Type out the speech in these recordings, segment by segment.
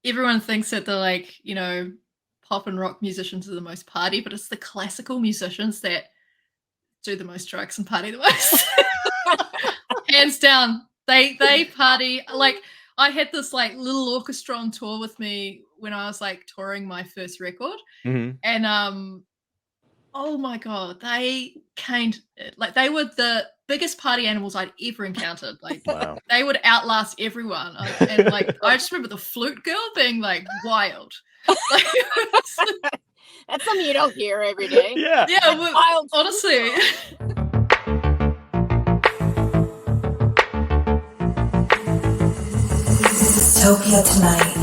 everyone thinks that the pop and rock musicians are the most party, but it's the classical musicians that do the most drugs and party the most. Hands down. They party. Like I had this little orchestra on tour with me when I was touring my first record. Mhm. And oh my god, they caned it. Like they were the biggest party animals I'd ever encountered. Like Wow. they would outlast everyone. And I just remember the flute girl being wild. Like, That's something you don't hear every day. Yeah. yeah, well, honestly. Dystopia Tonight.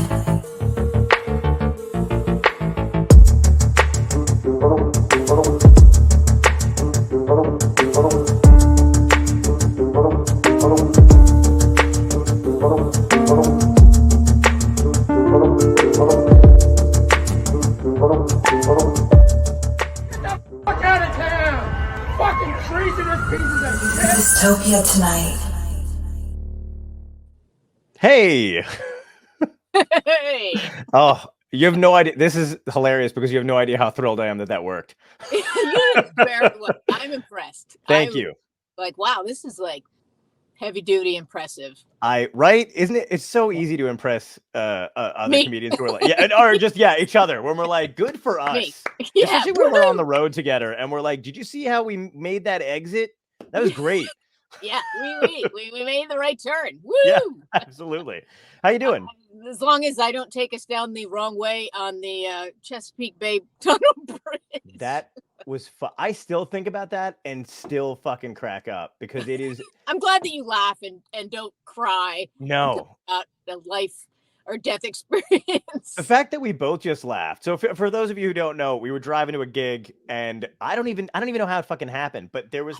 Dystopia Tonight. Hey. Hey. Oh, you have no idea. This is hilarious because you have no idea how thrilled I am that worked. You did very well. I'm impressed. Thank you. Like, wow, this is heavy duty impressive. Right? Isn't it? It's so easy to impress other Me. comedians who are or just each other. When we're like, good for us. Me. Yeah, especially when we're on the road together and we're like, did you see how we made that exit? That was great. Yeah, we made the right turn. Woo! Yeah, absolutely. How you doing? As long as I don't take us down the wrong way on the Chesapeake Bay Tunnel Bridge. That was fun. I still think about that and still fucking crack up because it is. I'm glad that you laugh and don't cry. No. About the life or death experience. The fact that we both just laughed. So for those of you who don't know, we were driving to a gig and I don't even know how it fucking happened, but there was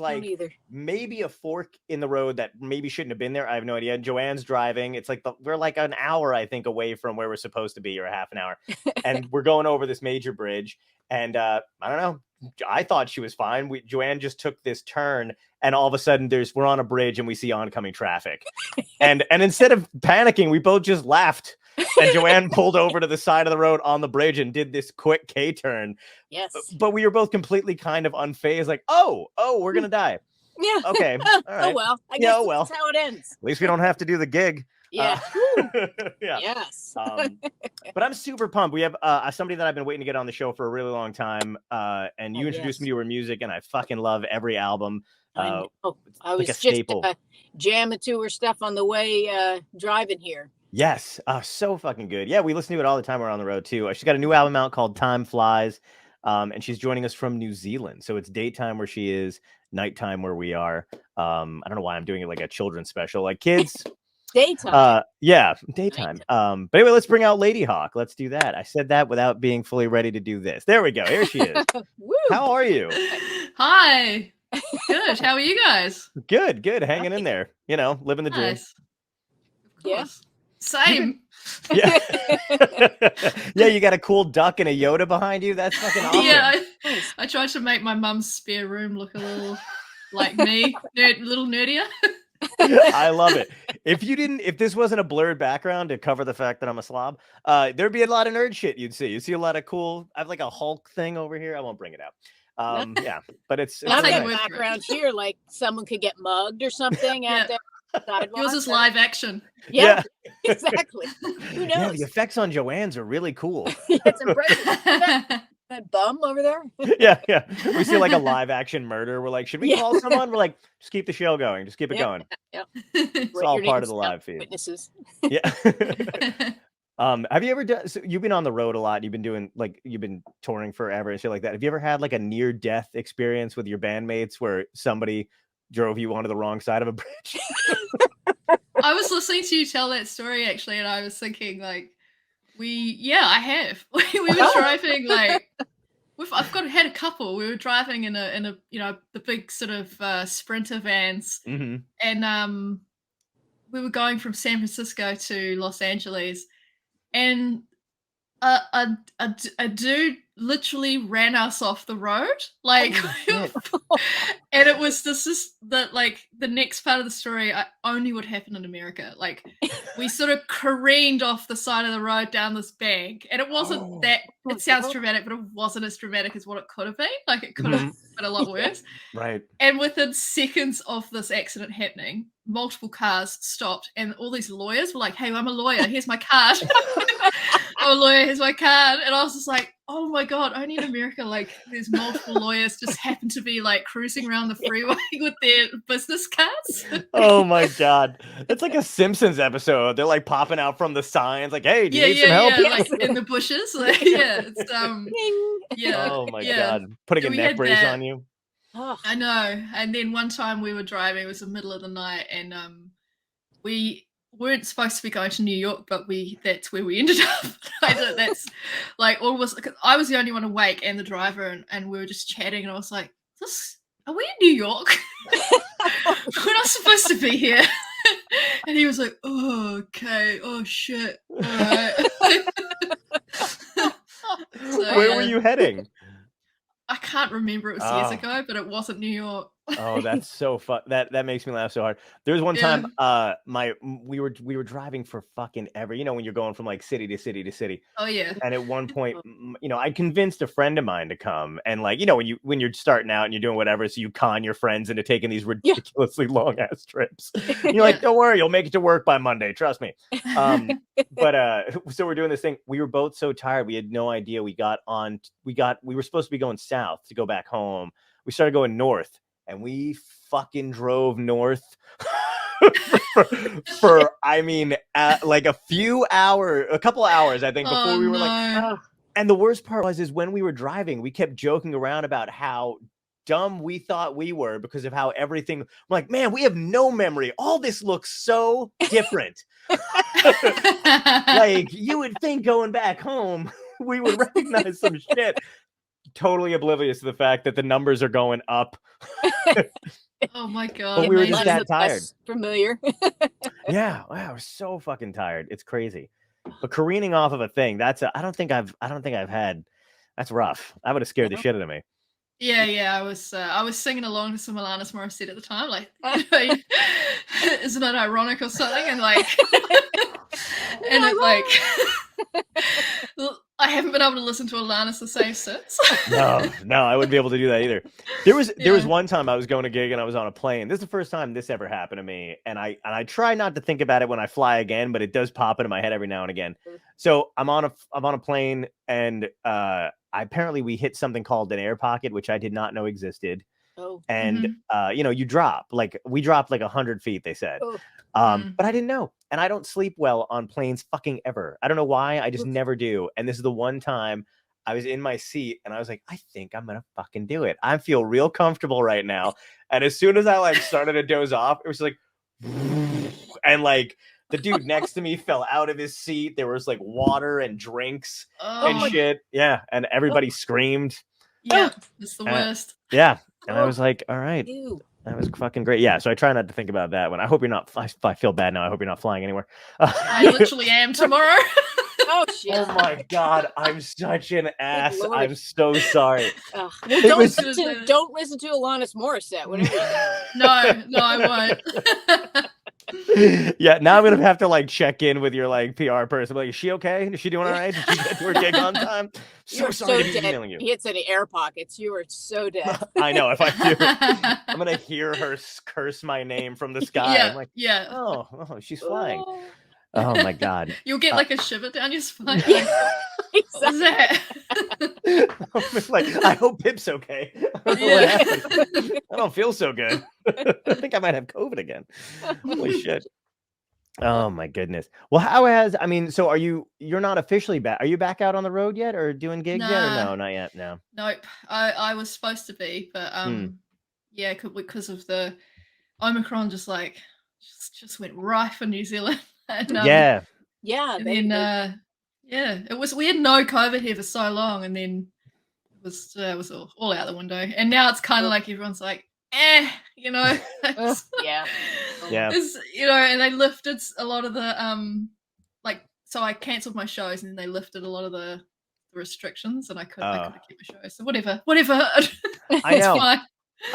maybe a fork in the road that maybe shouldn't have been there. I have no idea. Joanne's driving. It's we're an hour, I think, away from where we're supposed to be, or a half an hour. And we're going over this major bridge. And I don't know. I thought she was fine. Joanne just took this turn and all of a sudden we're on a bridge and we see oncoming traffic. and instead of panicking, we both just laughed. And Joanne pulled over to the side of the road on the bridge and did this quick K-turn. Yes. But we were both completely kind of unfazed, like, oh, we're going to die. Yeah. Okay. All right. Oh, well. I guess that's how it ends. At least we don't have to do the gig. Yeah. Yeah. Yes. But I'm super pumped. We have somebody that I've been waiting to get on the show for a really long time. And you introduced me to her music, and I fucking love every album. I was just staple. Jamming to her stuff on the way driving here. Yes. So fucking good. Yeah, we listen to it all the time. We're on the road too. She's got a new album out called Time Flies. And she's joining us from New Zealand. So it's daytime where she is, nighttime where we are. I don't know why I'm doing it like a children's special, like kids. Daytime. Yeah, daytime. But anyway, let's bring out Ladyhawke. Let's do that. I said that without being fully ready to do this. There we go. Here she is. How are you? Hi. Good. How are you guys? Good. Hanging in there. Living the dream. Nice. Yeah. Same. Yeah. Yeah, you got a cool duck and a Yoda behind you. That's fucking awesome. Yeah, I tried to make my mum's spare room look a little like me, a little nerdier. I love it. If this wasn't a blurred background to cover the fact that I'm a slob, there'd be a lot of nerd shit you'd see. You'd see a lot of cool. I have a Hulk thing over here. I won't bring it out. Yeah, but it's not nice. a background here, like someone could get mugged or something out there. Yours is live action. Yeah. Exactly. Who knows? Yeah, the effects on Joanne's are really cool. It's impressive. That bum over there. Yeah. We see a live action murder. We're like, should we call someone? We're like, just keep the show going. Just keep it going. Yeah. It's all part of the live feed. Witnesses. Yeah. Have you ever done? So you've been on the road a lot. You've been doing you've been touring forever and shit like that. Have you ever had a near death experience with your bandmates where somebody drove you onto the wrong side of a bridge? I was listening to you tell that story actually, and I was thinking I have. We were driving had a couple. We were driving in a the big sort of Sprinter vans, and we were going from San Francisco to Los Angeles, and a dude literally ran us off the road, like, shit. and it was like the next part of the story only would happen in America. Like, we sort of careened off the side of the road down this bank, and it wasn't that. It sounds dramatic, but it wasn't as dramatic as what it could have been. Like, it could have been a lot worse. Right. And within seconds of this accident happening, multiple cars stopped, and all these lawyers were like, "Hey, I'm a lawyer. Here's my card." I'm a lawyer. Here's my card. And I was just like, "Oh my god! Only in America, like, there's multiple lawyers just happen to be like cruising around the freeway with their business cards." Oh my god, it's like a Simpsons episode. They're like popping out from the signs, like, "Hey, do you need some help?" Yeah, like in the bushes. Like, yeah, it's yeah. Oh my yeah. god, putting So a we neck had brace that. on you. I know. And then one time we were driving, it was the middle of the night, and we weren't supposed to be going to New York, but that's where we ended up. That's like almost, cause I was the only one awake and the driver, and we were just chatting, and I was like, are we in New York? We're not supposed to be here. And he was like, "Oh, okay. Oh shit. All right." Where were you heading? I can't remember. It was years ago, but it wasn't New York. Oh, that's so fun. That makes me laugh so hard. There was one time, we were driving for fucking ever. You know, when you're going from like city to city to city. Oh yeah. And at one point, you know, I convinced a friend of mine to come, and like, you know, when you're starting out and you're doing whatever, so you con your friends into taking these ridiculously long ass trips. And you're like, "Don't worry, you'll make it to work by Monday. Trust me." But so we're doing this thing. We were both so tired. We had no idea. We were supposed to be going south to go back home. We started going north. And we fucking drove north for I mean, like a couple hours, I think, before we were like, and the worst part is when we were driving, we kept joking around about how dumb we thought we were because of how everything, I'm like, "Man, we have no memory. All this looks so different." Like, you would think going back home, we would recognize some shit. Totally oblivious to the fact that the numbers are going up. Oh my god! But we were just that tired. Familiar. Yeah, wow, we're so fucking tired. It's crazy. But careening off of a thing, I don't think I've had. That's rough. That would have scared the shit out of me. Yeah. I was singing along to some Alanis Morissette at the time, like, isn't it ironic or something? And like, and it like, I haven't been able to listen to Alanis the same since. No, I wouldn't be able to do that either. There was one time I was going to gig and I was on a plane. This is the first time this ever happened to me, and I try not to think about it when I fly again, but it does pop into my head every now and again. So I'm on a plane, and apparently we hit something called an air pocket, which I did not know existed. And you know, we dropped like 100 feet, they said. But I didn't know, and I don't sleep well on planes fucking ever. I don't know why, I just never do. And this is the one time I was in my seat and I was like, "I think I'm gonna fucking do it. I feel real comfortable right now." And as soon as I like started to doze off, it was like, and like the dude next to me fell out of his seat. There was like water and drinks and shit. Yeah, and everybody screamed. Yeah, it's the worst. Yeah, and I was like, "All right." That was fucking great. Yeah, so I try not to think about that one. I hope you're not. I feel bad now. I hope you're not flying anywhere. I literally am tomorrow. Oh shit! Oh my god, I'm such an ass. I'm so sorry. Well, don't listen to Alanis Morissette. Whatever. No, I won't. Yeah, now I'm gonna have to like check in with your like PR person. Like, "Is she okay? Is she doing all right? Did she get to her gig on time?" So sorry to be emailing you. He hits any air pockets. You are so dead. I know. If I do, I'm gonna hear her curse my name from the sky. Yeah, I'm like, yeah. Oh, she's flying. Oh my god! You'll get like a shiver down your spine. Exactly. Like, I hope Pip's okay. I don't feel so good. I think I might have COVID again. Holy shit! Oh my goodness. Well, so you're not officially back? Are you back out on the road yet, or doing gigs yet? Or no, not yet. No. Nope. I was supposed to be, but yeah, because of the Omicron, just went right for New Zealand. And, yeah. And then it was, we had no COVID here for so long, and then it was all out the window. And now it's kind of like everyone's like, you know. Yeah. You know, and they lifted a lot of the so I cancelled my shows, and then they lifted a lot of the restrictions, and I couldn't keep a show. So whatever. I know. Fine.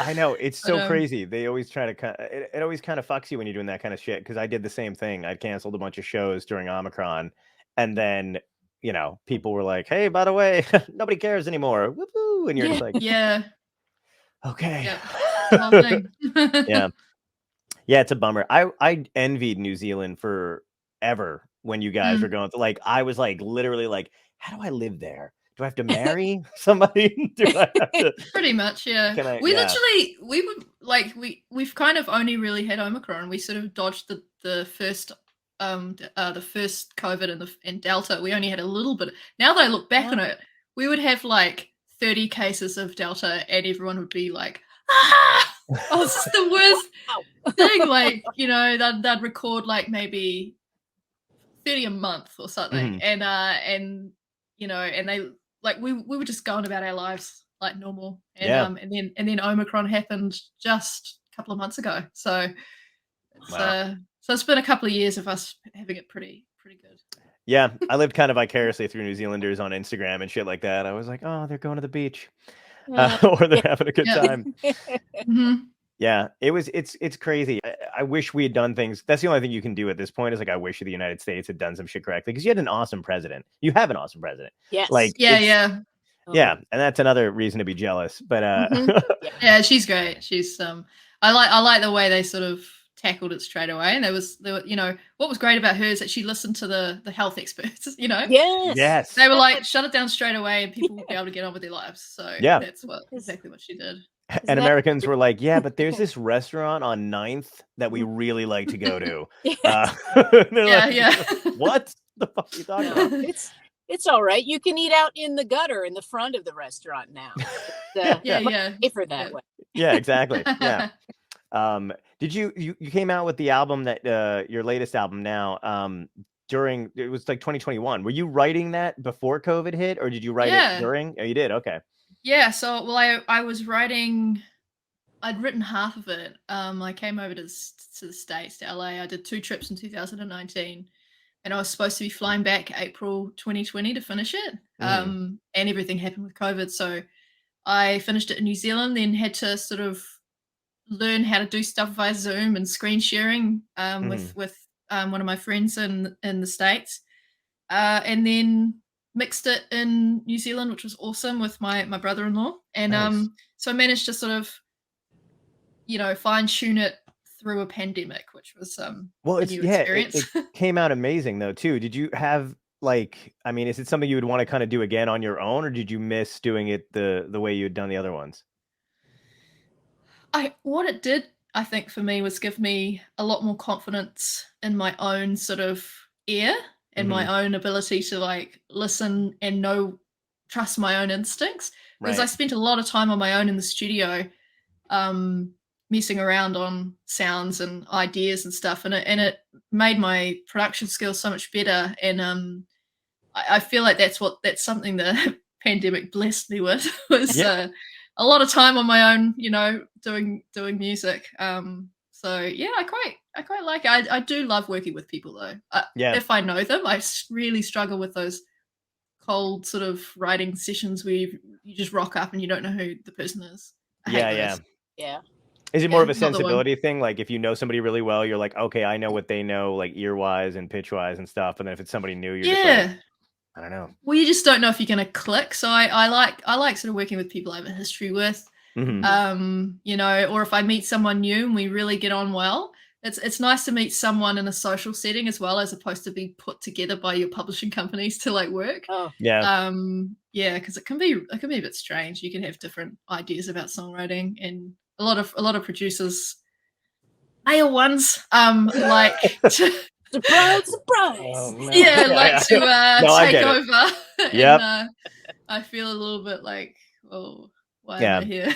I know, it's so But, crazy. They always try to it always kind of fucks you when you're doing that kind of shit, because I did the same thing. I canceled a bunch of shows during Omicron, and then people were like, "Hey, by the way, nobody cares anymore." Woo-hoo! And you're just like, yeah. okay. Yeah. The whole thing. Yeah. Yeah, it's a bummer. I envied New Zealand forever when you guys were going through, like, I was like literally like, how do I live there? Do I have to marry somebody? Do I have to Pretty much, yeah. We've kind of only really had Omicron. We sort of dodged the first COVID and Delta. We only had a little bit. Now that I look back on it, we would have like 30 cases of Delta, and everyone would be like, "Ah, oh, this is the worst thing." Like, they'd record like maybe 30 a month or something, and they like we were just going about our lives like normal, and then Omicron happened just a couple of months ago. So it's been a couple of years of us having it pretty good. Yeah, I lived kind of vicariously through New Zealanders on Instagram and shit like that. I was like, oh, they're going to the beach, or they're having a good time. Yeah, it's crazy. I wish we had done things. That's the only thing you can do at this point, is like, I wish the United States had done some shit correctly, because you had an awesome president. You have an awesome president. Yes. Like, yeah, and that's another reason to be jealous. But yeah, she's great. She's I like the way they sort of tackled it straight away. And there was what was great about her is that she listened to the health experts. Yes. They were like, shut it down straight away, and people would be able to get on with their lives. So that's exactly what she did. And Americans were like, yeah, but there's this restaurant on 9th that we really like to go to. What the fuck are you talking about? It's all right. You can eat out in the gutter in the front of the restaurant now. Safer that way. Yeah, exactly. Yeah. Did you came out with the album that your latest album now during, it was like 2021. Were you writing that before COVID hit, or did you write it during? Oh, you did. Okay. Yeah, so I was writing. I'd written half of it. I came over to the States, to LA. I did 2 trips in 2019, and I was supposed to be flying back April 2020 to finish it. And everything happened with COVID, so I finished it in New Zealand, then had to sort of learn how to do stuff via Zoom and screen sharing with one of my friends in the States, and then mixed it in New Zealand, which was awesome, with my brother-in-law. And so I managed to sort of fine tune it through a pandemic, which was a new experience. It came out amazing though too. Did you have is it something you would want to kind of do again on your own, or did you miss doing it the way you had done the other ones? What it did, I think, for me, was give me a lot more confidence in my own sort of ear and my own ability to like listen and trust my own instincts. Because I spent a lot of time on my own in the studio, messing around on sounds and ideas and stuff, and it made my production skills so much better. And I feel like that's something the pandemic blessed me with, was a lot of time on my own, doing music. So yeah, I quite like it. I do love working with people though. If I know them, I really struggle with those cold sort of writing sessions where you just rock up and you don't know who the person is. Yeah. Is it more of a sensibility thing? Like, if you know somebody really well, you're like, okay, I know what they know, like ear wise and pitch wise and stuff. And then if it's somebody new, you're just like, I don't know. Well, you just don't know if you're going to click. So I like sort of working with people I have a history with, or if I meet someone new and we really get on well. It's nice to meet someone in a social setting as well, as opposed to be put together by your publishing companies to like work. Oh. Yeah. Because it can be a bit strange. You can have different ideas about songwriting, and a lot of producers, male ones, like surprise. Oh, no. To take over. Yep. And I feel a little bit like, oh, why am I here?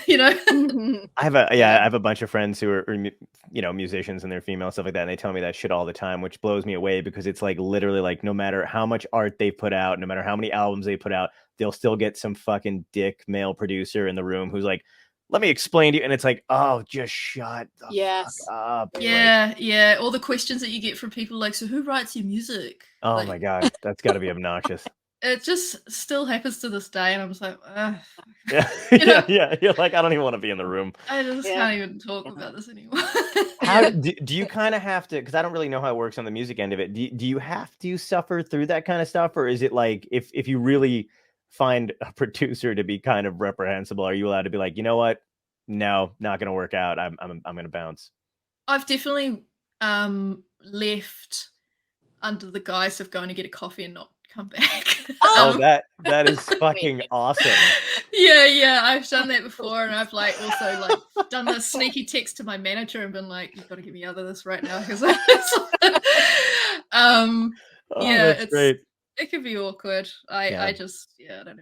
I have a bunch of friends who are musicians, and they're female, stuff like that, and they tell me that shit all the time, which blows me away, because it's like literally like, no matter how much art they put out, no matter how many albums they put out, they'll still get some fucking dick male producer in the room who's like, let me explain to you. And it's like, oh, just shut the fuck up. Yeah. All the questions that you get from people like, so who writes your music? Oh like, my God. That's got to be obnoxious. It just still happens to this day. And I'm just like, yeah. You're like, I don't even want to be in the room. I just can't even talk about this anymore. How do you kind of have to, because I don't really know how it works on the music end of it. Do you have to suffer through that kind of stuff? Or is it like, if you really find a producer to be kind of reprehensible, are you allowed to be like, you know what? No, not going to work out. I'm going to bounce. I've definitely left under the guise of going to get a coffee and not come back. That is fucking awesome. Yeah, I've done that before, and I've like also like done the sneaky text to my manager and been like, "You've got to get me out of this right now," because it's great. It can be awkward. I don't have the energy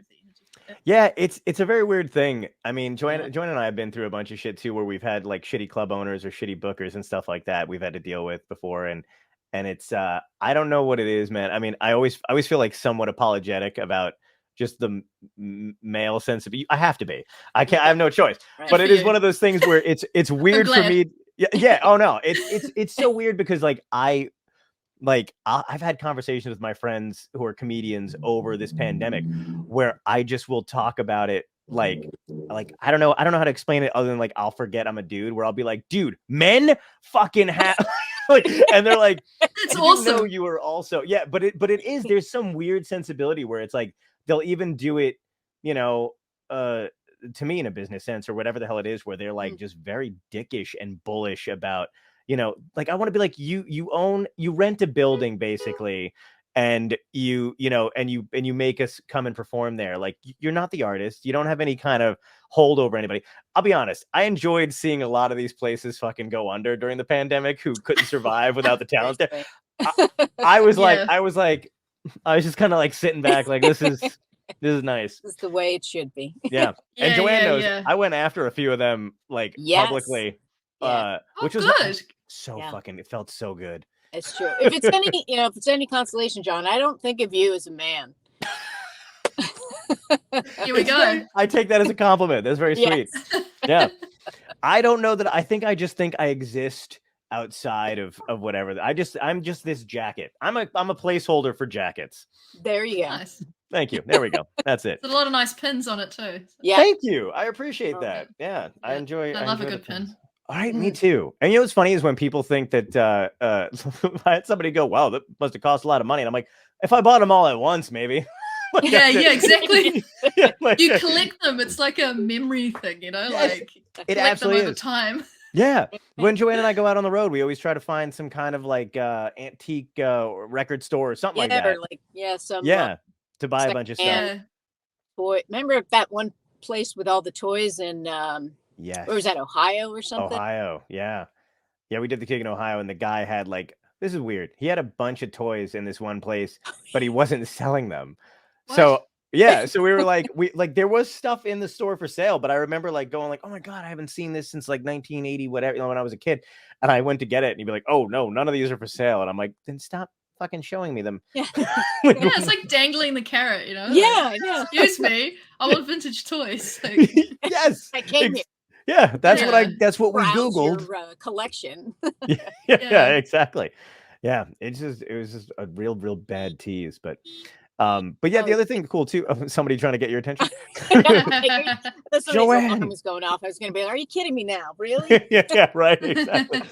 for that. Yeah, it's a very weird thing. I mean, Joanna and I have been through a bunch of shit too, where we've had like shitty club owners or shitty bookers and stuff like that we've had to deal with before, and it's I don't know what it is, man. I mean, I always feel like somewhat apologetic about just the male sense of I have to be. I have no choice. Right. But it is one of those things where it's weird for me. Yeah. Oh no, it's so weird because like I've had conversations with my friends who are comedians over this pandemic where I just will talk about it like I don't know how to explain it other than like I'll forget I'm a dude, where I'll be like, dude, men fucking have like, and they're like, it's awesome. Know you were also but it is, there's some weird sensibility where it's like they'll even do it, you know, to me in a business sense or whatever the hell it is, where they're like just very dickish and bullish about, you know, like I want to be like, you rent a building basically, and you make us come and perform there. Like you're not the artist. You don't have any kind of hold over anybody. I'll be honest. I enjoyed seeing a lot of these places fucking go under during the pandemic who couldn't survive without the talent there. I was just kind of like sitting back like, this is nice. This is the way it should be. Yeah. And Joanne knows I went after a few of them like publicly. Which was good. Fucking, it felt so good. It's true. If it's any consolation, John, I don't think of you as a man. Here we go. I take that as a compliment. That's very sweet. Yeah. I don't know that. I just think I exist outside of whatever. I'm just this jacket. I'm a placeholder for jackets. There you go. Nice. Thank you. There we go. That's it. There's a lot of nice pins on it too. Yeah. Thank you. I appreciate that. Yeah. I love a good pin. All right, me too. And you know what's funny is when people think that I had somebody go, wow, that must have cost a lot of money. And I'm like, if I bought them all at once, maybe. Exactly. You collect them. It's like a memory thing, you know? Yes, like it absolutely them over time. Yeah. When Joanne and I go out on the road, we always try to find some kind of like antique record store or something like that. Or like, to buy a bunch of stuff. Boy, remember that one place with all the toys in yes. Or was that Ohio or something? Ohio, yeah. Yeah, we did the gig in Ohio, and the guy had like, this is weird. He had a bunch of toys in this one place, but he wasn't selling them. What? So so we were like, there was stuff in the store for sale, but I remember like going like, oh my God, I haven't seen this since like 1980, whatever, when I was a kid. And I went to get it, and he'd be like, oh no, none of these are for sale. And I'm like, then stop fucking showing me them. Yeah. It's like dangling the carrot, you know? Yeah, yeah. Excuse me, I want vintage toys. Like, yes. I came here. Yeah, that's what we Googled. Your, collection. yeah, exactly. Yeah, it was just a real bad tease, but yeah, the other thing cool too, somebody trying to get your attention. Joanne was going off. I was going to be like, are you kidding me now? Really? yeah, right, exactly.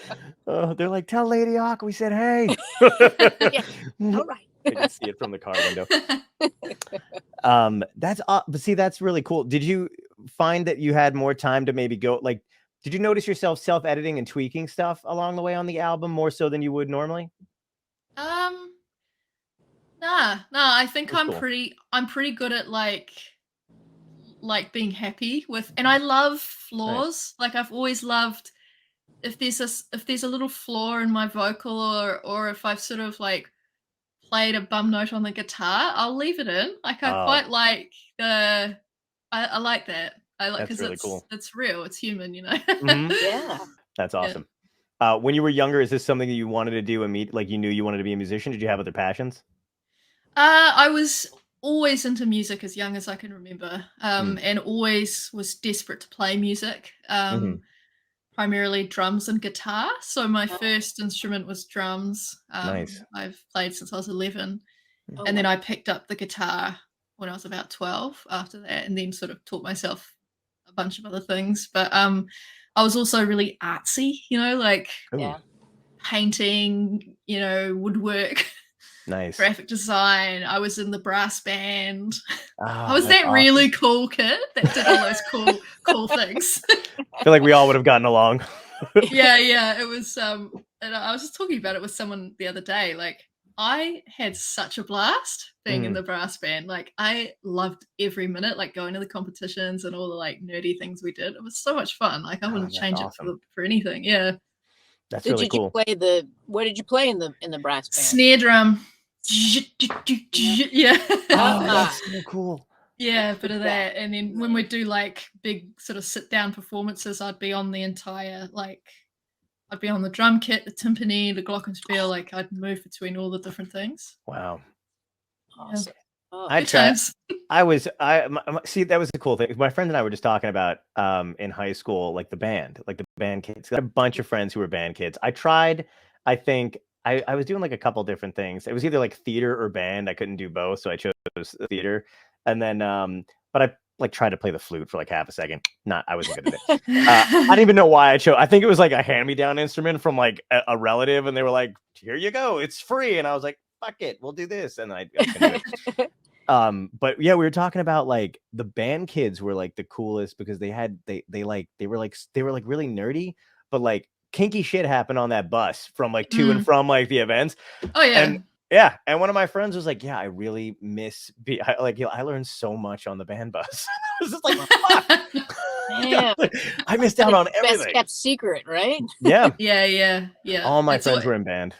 They're like, tell Ladyhawke we said hey. All right. I can see it from the car window. But see, that's really cool. Did you find that you had more time to maybe go, like, did you notice yourself self-editing and tweaking stuff along the way on the album more so than you would normally? Nah, I think That's I'm cool. pretty good at like being happy with, and I love flaws. Nice. Like I've always loved if there's a little flaw in my vocal, or if I've sort of like played a bum note on the guitar, I'll leave it in. Like I quite like I like that. I like, because really cool. It's real, it's human, you know. Mm-hmm. Yeah, that's awesome. When you were younger, is this something that you wanted to do? Like you knew you wanted to be a musician? Did you have other passions? I was always into music as young as I can remember, and always was desperate to play music. Primarily drums and guitar. So my first instrument was drums. Nice. I've played since I was 11, Oh, and then I picked up the guitar when I was about 12 after that, and then sort of taught myself a bunch of other things. But I was also really artsy, like yeah. painting, woodwork, Nice. graphic design. I was in the brass band. Oh, I was that's that awesome. really cool kid that did all those cool things. I feel like we all would have gotten along. Yeah. It was and I was just talking about it with someone the other day. Like, I had such a blast being in the brass band. Like, I loved every minute, like going to the competitions and all the like nerdy things we did. It was so much fun. Like, I wouldn't change it for anything. Yeah. That's really cool. What did you play in the brass band? Snare drum. Yeah. Oh, that's so cool. Yeah, a bit of that. And then when we do like big sort of sit down performances, I'd be on the entire, like, I'd be on the drum kit, the timpani, the glockenspiel. Like, I'd move between all the different things. Wow. Awesome. Yeah. Oh, I tried. See, that was the cool thing. My friends and I were just talking about in high school, like the band kids. Got a bunch of friends who were band kids. I tried, I think I was doing like a couple different things. It was either like theater or band. I couldn't do both, so I chose theater. And then but I like tried to play the flute for like half a second. I wasn't good at it. I don't even know why I chose. I think it was like a hand-me-down instrument from like a relative, and they were like, "Here you go, it's free." And I was like, "Fuck it, we'll do this." And I couldn't do it. But yeah, we were talking about like the band kids were like the coolest because they were like really nerdy, but like kinky shit happened on that bus from like to and from like the events. Oh yeah. And yeah, and one of my friends was like, "Yeah, I really miss I learned so much on the band bus." I was just like, "Fuck." Yeah. I missed out on everything. Best kept secret, right? Yeah. Yeah. All my friends were in band.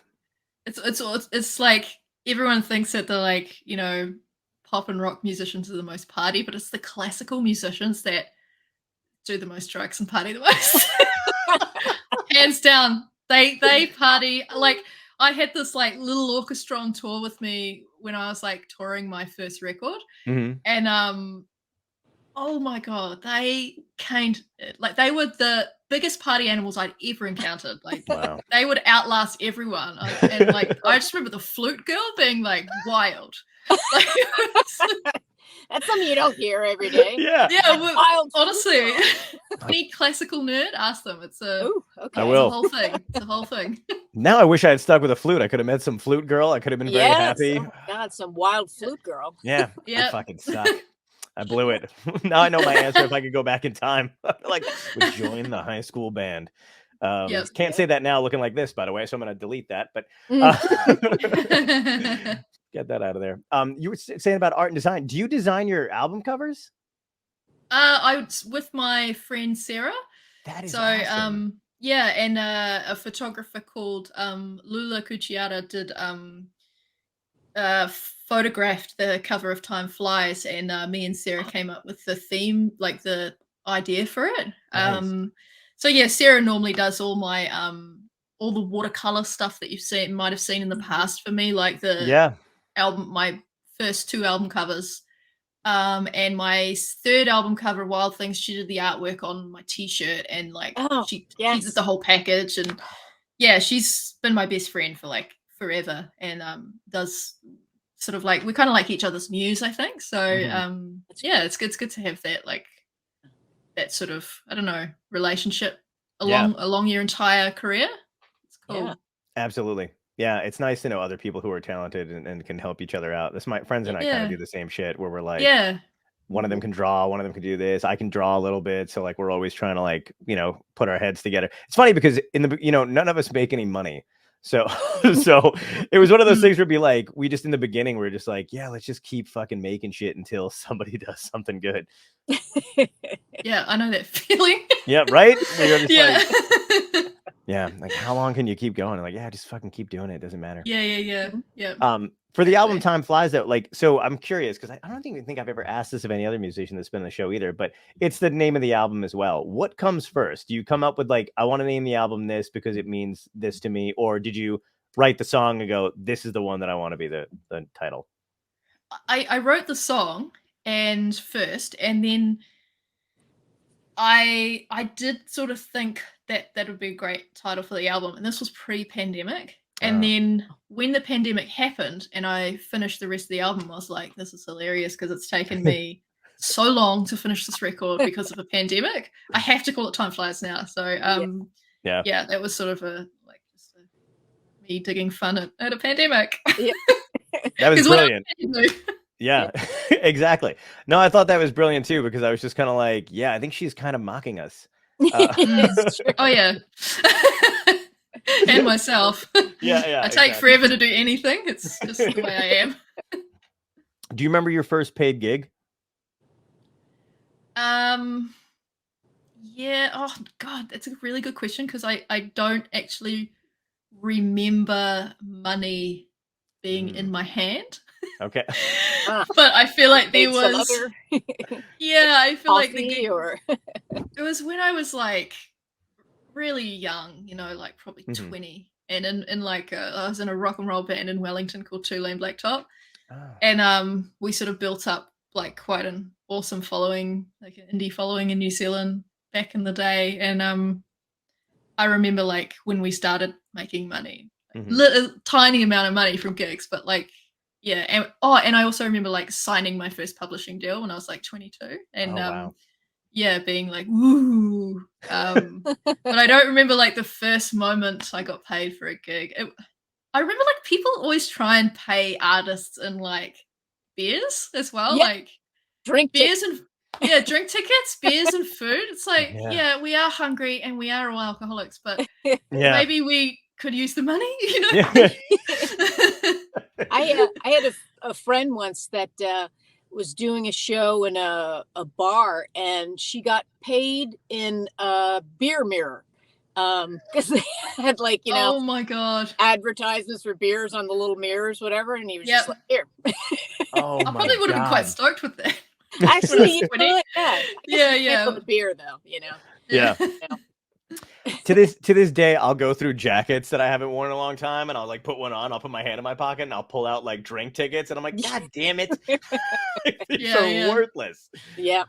It's like everyone thinks that the like, pop and rock musicians are the most party, but it's the classical musicians that do the most drugs and party the most. Hands down. They party. Like, I had this like little orchestra on tour with me when I was like touring my first record. And oh my god, they they were the biggest party animals I'd ever encountered. Like, wow. They would outlast everyone. And like, I just remember the flute girl being like wild. Like, that's something you don't hear every day. Yeah. Wild, honestly. Any classical nerd, ask them. It's I will. It's a whole thing. Now I wish I had stuck with a flute. I could have met some flute girl. I could have been very happy. Oh my god, some wild flute girl. Yeah. I fucking suck. I blew it. Now I know my answer if I could go back in time. Like, would join the high school band. Can't say that now looking like this, by the way, so I'm going to delete that. But get that out of there. You were saying about art and design. Do you design your album covers? I was with my friend Sarah. That is awesome. Yeah, and a photographer called Lula Cucciata did photographed the cover of Time Flies, and me and Sarah came up with the theme, like the idea for it. Nice. So yeah, Sarah normally does all my all the watercolor stuff that you might have seen in the past for me, like the album, my first 2 album covers, and my 3rd album cover, Wild Things. She did the artwork on my t-shirt, and like she did the whole package. And yeah, she's been my best friend for like forever, and does sort of like, we kind of like each other's muse, I think. So yeah, it's good to have that, like, that sort of, I don't know, relationship along your entire career. It's cool. Yeah. Absolutely. Yeah, it's nice to know other people who are talented and can help each other out. My friends and I kind of do the same shit where we're like, one of them can draw, one of them can do this. I can draw a little bit. So like, we're always trying to like, put our heads together. It's funny because none of us make any money. So it was one of those things where it'd be like, we just in the beginning, we're just like, yeah, let's just keep fucking making shit until somebody does something good. Yeah, I know that feeling. Yeah, right? Yeah. Like, yeah, like, how long can you keep going? Like, yeah, just fucking keep doing it. It doesn't matter. Yeah. For the album Time Flies, though, like, so I'm curious because I don't even think I've ever asked this of any other musician that's been on the show either, but it's the name of the album as well. What comes first? Do you come up with like, I want to name the album this because it means this to me, or did you write the song and go, this is the one that I want to be the title? I wrote the song first, and then I did sort of think that that would be a great title for the album, and this was pre-pandemic. And then when the pandemic happened and I finished the rest of the album, I was like, this is hilarious because it's taken me so long to finish this record because of a pandemic. I have to call it Time Flies Now. So yeah, that was sort of just me digging fun at a pandemic. Yeah. That was brilliant. Yeah, exactly. No, I thought that was brilliant too, because I was just kind of like, yeah, I think she's kind of mocking us. Oh yeah. And myself. Yeah. I take forever to do anything. It's just the way I am. Do you remember your first paid gig? Yeah. Oh God, that's a really good question because I don't actually remember money being in my hand. Okay. But I feel like there was yeah, I feel like the gig it was when I was like really young, like probably 20, and in like I was in a rock and roll band in Wellington called Two Lane Blacktop, and we sort of built up like quite an awesome following, like an indie following in New Zealand back in the day, and I remember like when we started making money, a tiny amount of money from gigs, but like yeah, and I also remember like signing my first publishing deal when I was like 22, and wow. Yeah, being like woo. But I don't remember like the first moment I got paid for a gig. I remember like people always try and pay artists in like beers as well, like drink beers and drink tickets, beers and food. It's like yeah, we are hungry and we are all alcoholics, but maybe we could use the money, I had a friend once that was doing a show in a bar, and she got paid in a beer mirror because they had like oh my god, advertisements for beers on the little mirrors, whatever, and he was just like, here. Oh, I probably would have been quite stoked with that. Actually, yeah. For the beer though, Yeah. To this day, I'll go through jackets that I haven't worn in a long time, and I'll like put one on. I'll put my hand in my pocket, and I'll pull out like drink tickets, and I'm like, God damn it, it's so worthless. Yeah.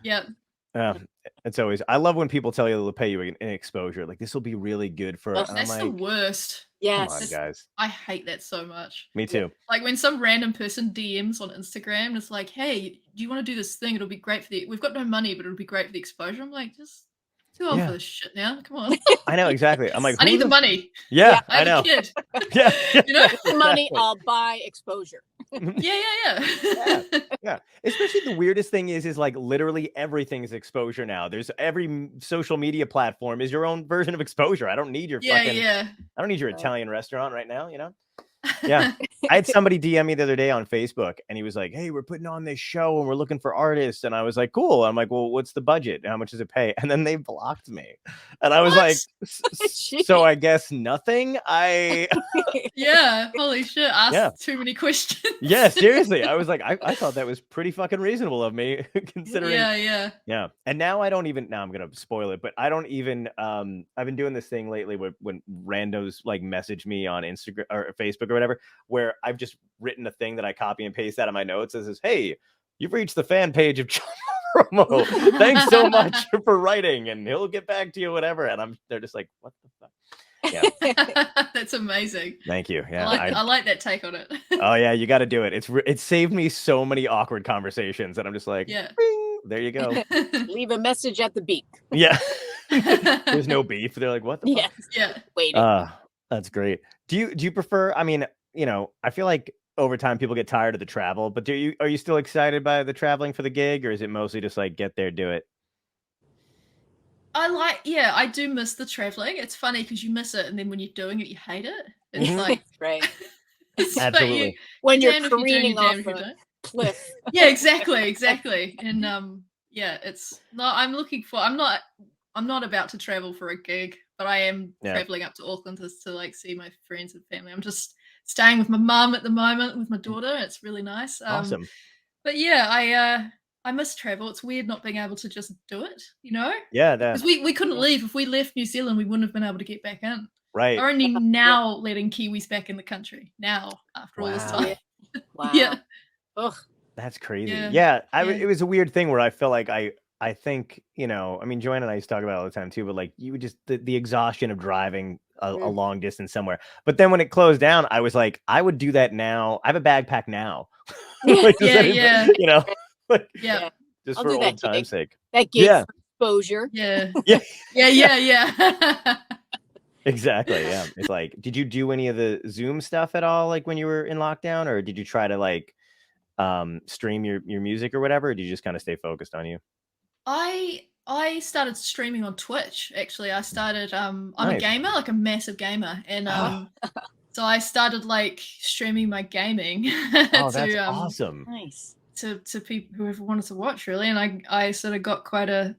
It's always. I love when people tell you they'll pay you an exposure. Like this will be really good for. That's the worst. Yes, come on, guys. I hate that so much. Me too. Like when some random person DMs on Instagram, and it's like, hey, do you want to do this thing? It'll be great for we've got no money, but it'll be great for the exposure. I'm like, just too old for this shit now. Come on. I know exactly. I'm like, I need the money. Yeah, I know. A kid. Yeah. Money, I'll buy exposure. Yeah. Especially the weirdest thing is like literally everything is exposure now. There's every social media platform is your own version of exposure. I don't need your I don't need your Italian restaurant right now, Yeah. I had somebody DM me the other day on Facebook, and he was like, hey, we're putting on this show and we're looking for artists. And I was like, cool. I'm like, well, what's the budget? How much does it pay? And then they blocked me. And I was like, so I guess nothing. Yeah, holy shit. Asked too many questions. Yeah, seriously. I was like, I thought that was pretty fucking reasonable of me, considering. Yeah. And now I'm gonna spoil it, but I don't even I've been doing this thing lately when randos like message me on Instagram or Facebook or whatever, where I've just written a thing that I copy and paste out of my notes that says, hey, you've reached the fan page of John Poveromo. Thanks so much for writing, and he'll get back to you, whatever. And they're just like, what the fuck? Yeah. That's amazing. Thank you. Yeah, I like that take on it. Oh yeah, you got to do it. It saved me so many awkward conversations, and I'm just like, bing, there you go. Leave a message at the beep. Yeah. There's no beef. They're like, what the fuck? Yeah. Waiting. That's great. Do you prefer? I mean, I feel like over time people get tired of the travel, but are you still excited by the traveling for the gig, or is it mostly just like get there, do it? I do miss the traveling. It's funny because you miss it, and then when you're doing it, you hate it. It's like right. Absolutely. Like when you're careening off a cliff. Yeah, exactly. And it's not. I'm not about to travel for a gig, but I am traveling up to Auckland to like see my friends and family. I'm just staying with my mum at the moment with my daughter. It's really nice. Awesome. But yeah, I miss travel. It's weird not being able to just do it, Yeah, because we couldn't leave. If we left New Zealand, we wouldn't have been able to get back in. Right. They're only now letting Kiwis back in the country now after all this time. Wow. Yeah. Ugh. That's crazy. Yeah. It was a weird thing where I felt like I think, you know, I mean, Joanna and I used to talk about it all the time too, but like you would just the exhaustion of driving a long distance somewhere. But then when it closed down, I was like, I would do that now. I have a backpack now. Like, Yeah. you know, like, Yeah. just I'll for do that old time's sake. That gig for exposure. Yeah. Yeah. Yeah. Exactly. Yeah. It's like, did you do any of the Zoom stuff at all, like when you were in lockdown, or did you try to like stream your music or whatever, or did you just kind of stay focused on you? I started streaming on Twitch. Actually, I started. I'm a Nice. gamer, like a massive gamer, and so I started like streaming my gaming Oh, that's to awesome. Nice. to people whoever wanted to watch, really. And I sort of got quite a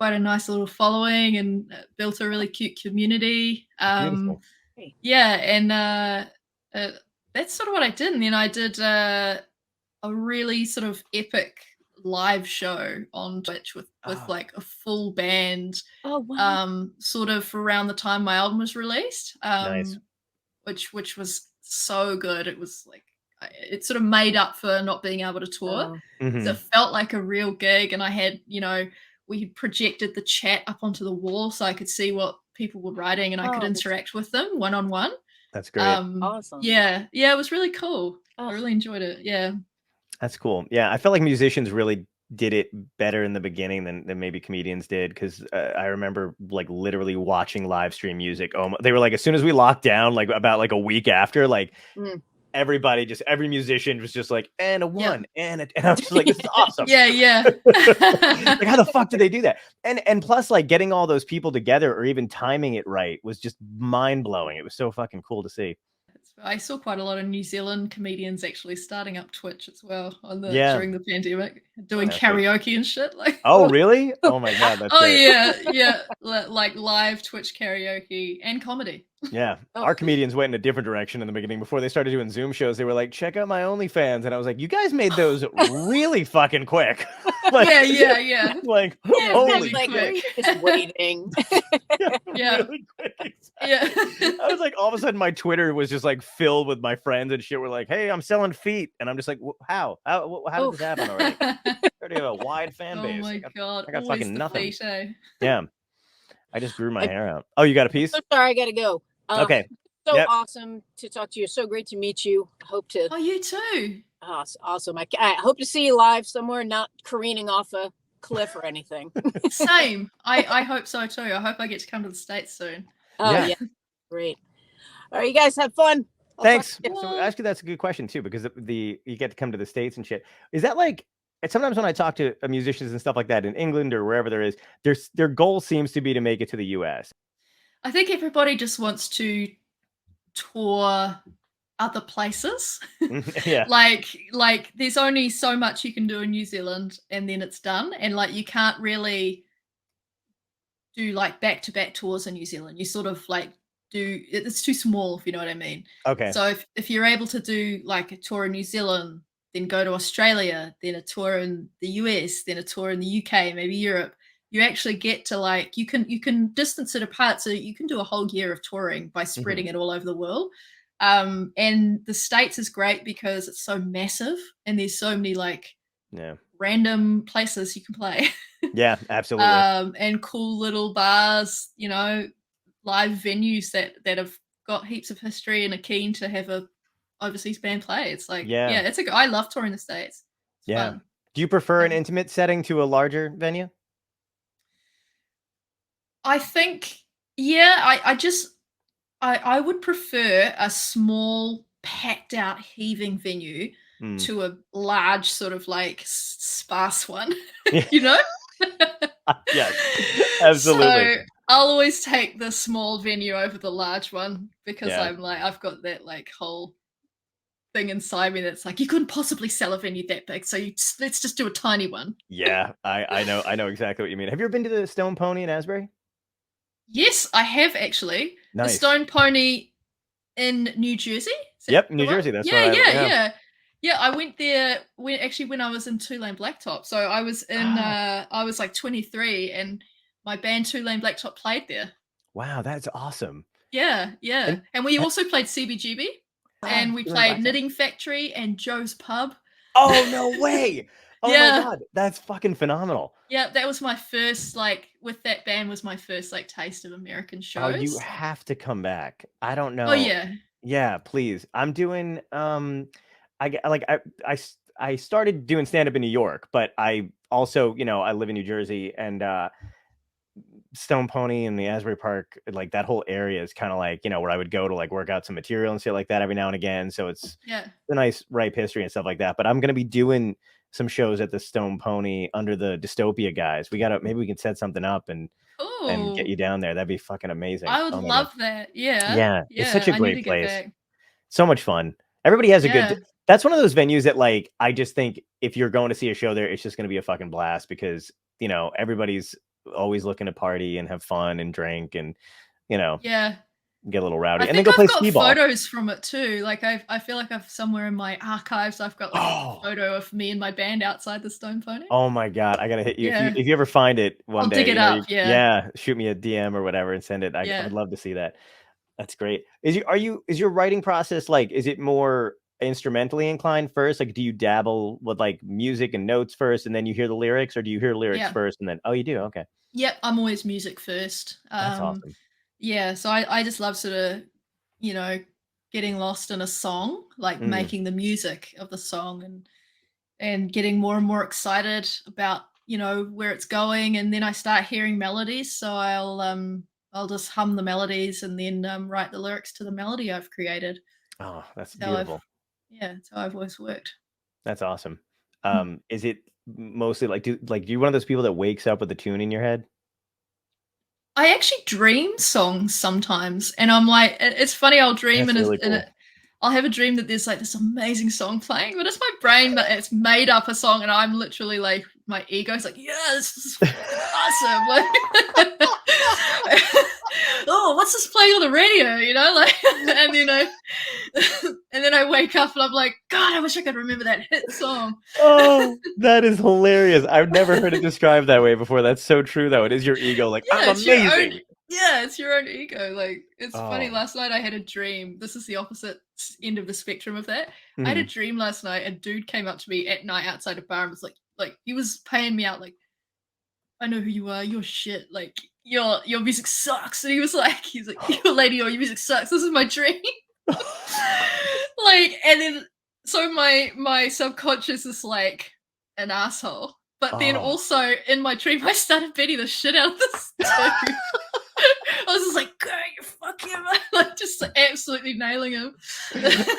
nice little following and built a really cute community. Beautiful. Yeah, and that's sort of what I did. And then I did a really sort of epic live show on Twitch with like a full band. Oh wow. Sort of around the time my album was released. Nice. Which was so good. It was like it sort of made up for not being able to tour. So it felt like a real gig, and I had, you know, we projected the chat up onto the wall so I could see what people were writing and I could interact with them one-on-one. That's great. Awesome. Yeah, it was really cool. I really enjoyed it. Yeah. That's cool. Yeah, I felt like musicians really did it better in the beginning than maybe comedians did, because I remember like literally watching live stream music. They were like, as soon as we locked down, like about like a week after, like everybody, every musician was just like, and a one, and I was just like, this is awesome. Yeah. Like, how the fuck did they do that? And plus, like, getting all those people together or even timing it right was just mind blowing. It was so fucking cool to see. I saw quite a lot of New Zealand comedians actually starting up Twitch as well during the pandemic, doing karaoke and shit. Like, oh really? Oh my god, that's great. yeah, like live Twitch karaoke and comedy. Yeah, our comedians went in a different direction in the beginning. Before they started doing Zoom shows, they were like, "Check out my OnlyFans," and I was like, "You guys made those really fucking quick." Like, yeah. Like, holy like shit. just waiting. Yeah. Really quick. Yeah. I was like, all of a sudden, my Twitter was just like filled with my friends and shit. Were like, "Hey, I'm selling feet," and I'm just like, "How did this happen already?" I already have a wide fan base. Oh my god! I got Always fucking the nothing. feet, eh? Yeah, I just grew my hair out. Oh, you got a piece? So sorry, I gotta go. Okay. So awesome to talk to you. So great to meet you. Hope to. Oh, you too. Awesome. I hope to see you live somewhere, not careening off a cliff or anything. Same. I hope so too. I hope I get to come to the States soon. Oh yeah. Great. All right, you guys have fun. Thanks. So actually, that's a good question too, because you get to come to the States and shit. Is that like? And sometimes when I talk to musicians and stuff like that in England or wherever there is, their goal seems to be to make it to the U.S. I think everybody just wants to tour other places. Yeah. Like there's only so much you can do in New Zealand and then it's done. And like you can't really do like back-to-back tours in New Zealand. You sort of like it's too small, if you know what I mean. Okay. So if you're able to do like a tour in New Zealand, then go to Australia, then a tour in the US, then a tour in the UK, maybe Europe, you actually get to like you can distance it apart, so you can do a whole year of touring by spreading it all over the world. And the States is great because it's so massive and there's so many like random places you can play. Yeah, absolutely. And cool little bars, you know, live venues that have got heaps of history and are keen to have a overseas band play. It's like I love touring the States. It's fun. Do you prefer an intimate setting to a larger venue? I think, I would prefer a small, packed out, heaving venue to a large sort of like sparse one, you know? Yes, absolutely. So I'll always take the small venue over the large one because I'm like, I've got that like whole thing inside me that's like, you couldn't possibly sell a venue that big, so let's just do a tiny one. Yeah, I know exactly what you mean. Have you ever been to the Stone Pony in Asbury? Yes, I have actually. Nice. The Stone Pony in New Jersey. Yep, New Jersey. That's yeah. I went there when I was in Two Lane Blacktop. So I was in I was like 23, and my band Two Lane Blacktop played there. Wow, that's awesome. Yeah. And we also played CBGB, and we played Knitting Factory and Joe's Pub. Oh, no way. Oh my Yeah. God. That's fucking phenomenal. Yeah, that was my first, like, with that band was my first, like, taste of American Oh, you shows. have to come back. I don't Oh, know. yeah. Yeah, please. I'm doing I get like I started doing stand up in New York, but I also, I live in New Jersey, and Stone Pony and the Asbury Park, like that whole area is kind of like, where I would go to like work out some material and shit like that every now and again. So it's Yeah. a nice ripe history and stuff like that. But I'm gonna be doing some shows at the Stone Pony under the Dystopia guys. Maybe we can set something up and get Oh, you down there. That'd be fucking amazing. I would Oh my God. love that. Yeah. Yeah, it's Yeah, such a I need great to get place. back. So much fun. Everybody has a good Yeah. that's one of those venues that, like, I just think if you're going to see a show there, it's just gonna be a fucking blast because, everybody's always looking to party and have fun and drink and, you know, Yeah. get a little I rowdy and then think go I've play got skee-ball. photos from it too. Like I feel like I've somewhere in my archives, I've got like a Oh. photo of me and my band outside the Stone Pony. Oh my God, I gotta hit you. Yeah. If you ever find it one I'll dig day, it up. Yeah. yeah, shoot me a DM or whatever and send it. I Yeah. would love to see that. That's great. Is your writing process like, is it more instrumentally inclined first? Like, do you dabble with like music and notes first and then you hear the lyrics, or do you hear lyrics Yeah. first and then, oh, you do? Okay. Yep. I'm always music first. That's awesome. Yeah. So I just love sort of, you know, getting lost in a song, like Mm. making the music of the song and getting more and more excited about, where it's going. And then I start hearing melodies. So I'll just hum the melodies and then write the lyrics to the melody I've created. Oh, that's So beautiful. that's how I've always worked. That's awesome. Mm. Is it mostly like, do you one of those people that wakes up with a tune in your head? I actually dream songs sometimes, and I'm like, it's funny. I'll dream That's and, really cool. I'll have a dream that there's like this amazing song playing, but it's my brain that it's made up a song, and I'm literally like, my ego's like, yeah, this is fucking awesome. Like, oh, what's this playing on the radio? Like, and and then I wake up and I'm like, God, I wish I could remember that hit song. Oh, that is hilarious. I've never heard it described that way before. That's so true, though. It is your ego, like, Yeah, I'm it's your own. amazing. Yeah, it's your own ego. Like, it's funny. Oh. Last night I had a dream. This is the opposite end of the spectrum of that. I had a Mhm. dream last night. A dude came up to me at night outside a bar and was like he was paying me out. Like, I know who you are. You're shit. Like, your music sucks. And he's like, you're a lady or your music sucks. This is my dream. Like, and then so my subconscious is like an asshole. But then Oh. also in my dream, I started beating the shit out of this dude. I was just like, "Go, you fuck him!" Like, just absolutely nailing him.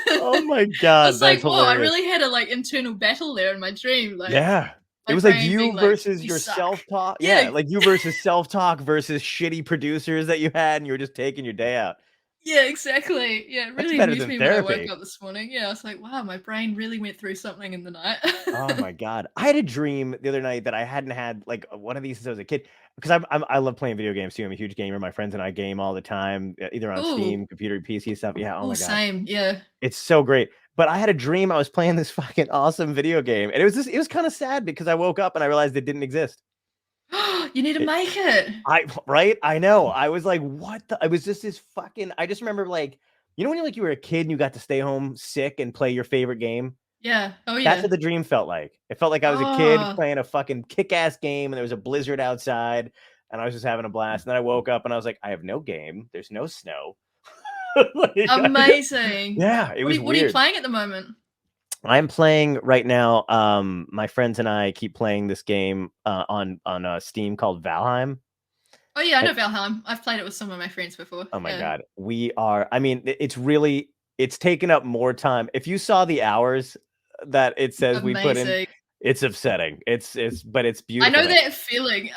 Oh my I God, was like, that's "Whoa!" I hilarious. really had a like internal battle there in my dream. Like, Yeah. It my was like brain you being like, versus "You your suck." self-talk. Yeah, Yeah, like you versus self-talk versus shitty producers that you had, and you were just taking your day out. yeah, exactly. Yeah, it That's really better amused than me when I woke therapy. up this morning. Yeah, I was like, "Wow, my brain really went through something in the night." Oh my God. I had a dream the other night that I hadn't had like one of these since I was a kid. Because I love playing video games too. I'm a huge gamer. My friends and I game all the time, either on Ooh, Steam, computer, PC stuff. Yeah. Oh ooh, my God. same. Yeah. It's so great. But I had a dream I was playing this fucking awesome video game. And it was kind of sad because I woke up and I realized it didn't exist. You need to It, make it. right? I know. I was like, what the? It was just this fucking, I just remember like, when you were a kid and you got to stay home sick and play your favorite game? Yeah. Oh That's yeah. what the dream felt like. It felt like I was a kid Oh, playing a fucking kick-ass game and there was a blizzard outside and I was just having a blast. And then I woke up and I was like, I have no game. There's no snow. Like, amazing. yeah, it was What are you weird. playing at the moment? I'm playing right now. My friends and I keep playing this game on Steam called Valheim. Oh yeah, I And- know Valheim. I've played it with some of my friends before. oh my Yeah. God, we are. I mean, it's taken up more time. If you saw the hours that it says we put in, Amazing. it's upsetting. But it's I beautiful. know that feeling.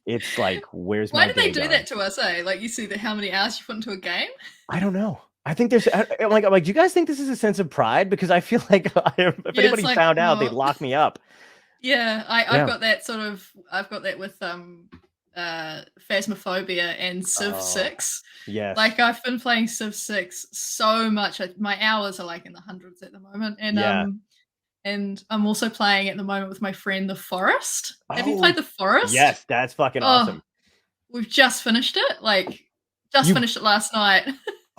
It's like, where's Why my do they day do gone? that to us, eh? Like, you see how many hours you put into a game? I don't know. I think there's. I'm like, do you guys think this is a sense of pride? Because I feel like if anybody like, found out, they'd oh. lock me up. Yeah, Yeah. I've got that sort of. I've got that with Phasmophobia and Civ Oh, 6. Yes. Like, I've been playing Civ 6 so much. My hours are like in the hundreds at the moment, Yeah. and I'm also playing at the moment with my friend The Forest. Have you Oh, played The Forest? yes, that's fucking awesome. We've just finished it. Like, just You finished it last night.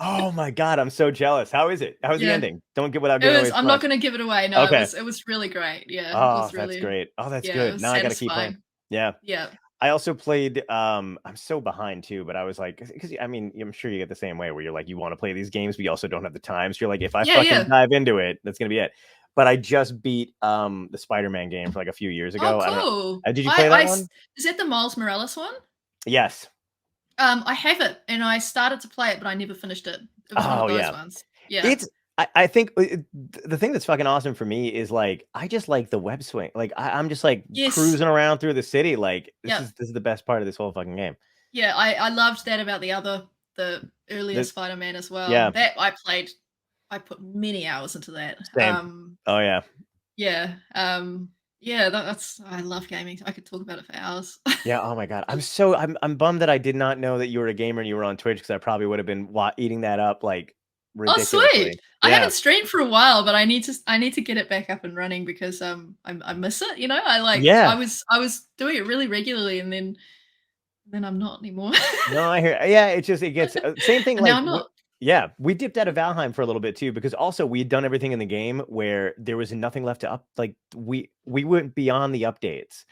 Oh my god, I'm so jealous. How is it? How's the Yeah. ending? Don't get without It giving was. away I'm too not much. going to give it away. No, Okay. it was really great. Yeah, it Oh, was that's really. great. Oh, that's Yeah, it good. was Now I gotta keep playing. satisfying. Yeah. Yeah. I also played I'm so behind too, but I was like, because I mean, I'm sure you get the same way where you're like, you want to play these games, but you also don't have the time. So you're like, if I Yeah, fucking yeah. dive into it, that's gonna be it. But I just beat the Spider-Man game for like a few years Oh, ago. I don't know. cool. Did you play that one? Is that the Miles Morales one? Yes. I have it, and I started to play it, but I never finished it. It was one of Oh those yeah. ones. Yeah. It's I think the thing that's fucking awesome for me is like I just like the web swing. Like I'm just like Yes. cruising around through the city. Like Yep. this is the best part of this whole fucking game. Yeah, I loved that about the earlier The, Spider-Man as well. yeah, That I put many hours into that. same. Oh yeah. Yeah. Yeah, that's I love gaming. I could talk about it for hours. Yeah. Oh my god. I'm bummed that I did not know that you were a gamer and you were on Twitch because I probably would have been eating that up like Oh, ridiculously. sweet. I Yeah. haven't streamed for a while, but I need to get it back up and running because I miss it, you know? Yeah. I was doing it really regularly and then I'm not anymore. No, I hear. Yeah, it gets same thing. And now Like, I'm not. yeah, we dipped out of Valheim for a little bit too because also we had done everything in the game where there was nothing left to up. Like we went beyond the updates,